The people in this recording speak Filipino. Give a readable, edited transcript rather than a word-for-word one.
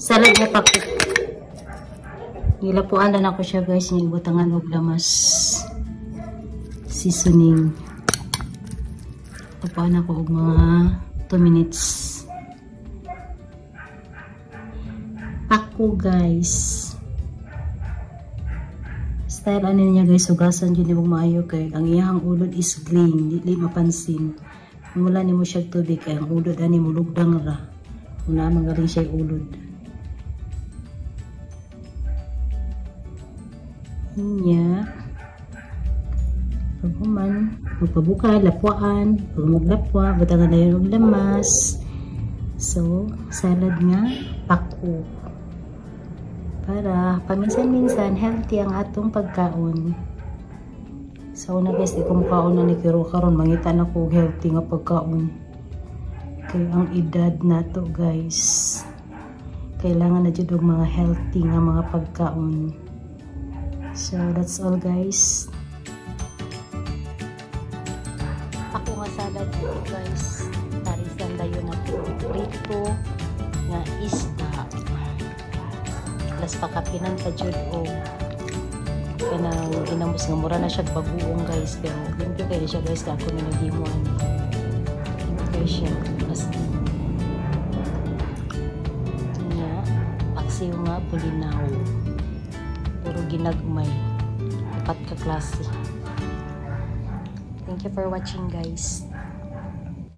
Salad na pakit. Gilapuan na ako siya guys. Yung ibutangan og lamas. Seasoning. Lapuan ako og mga 2 minutes. Ako guys. Style ano niya guys. Sugasan dyan yung maayo kay ang iyahang ulod is green. Dili mapansin. Mula ni mo siya tubig kay ang ulod ani mo lugdang ra. Una magaling siya ulod. Inya. Paghuman, magpabuka, lapuan, pag maglapwa, batangan na yun og lamas. So, salad nga, pako. Para paminsan-minsan healthy ang atong pagkaon. So una guys, di ko makaon na ni Kiro karon mangitan ako healthy nga pagkaon. Kaya ang edad na to guys, kailangan na jud og mga healthy nga mga pagkaon. So that's all guys. Ako nga salad dito guys, tarisan dayon na prito nga isda. Plus pakapinan ka jud og kanang ginamos nga mura na siya baguong guys, pero limpyo kayo siya guys ako na naghimuan. Limpyo kayo siya plus nga paksiw nga pulinaw puro ginagmay 4 ka klase. Thank you for watching guys.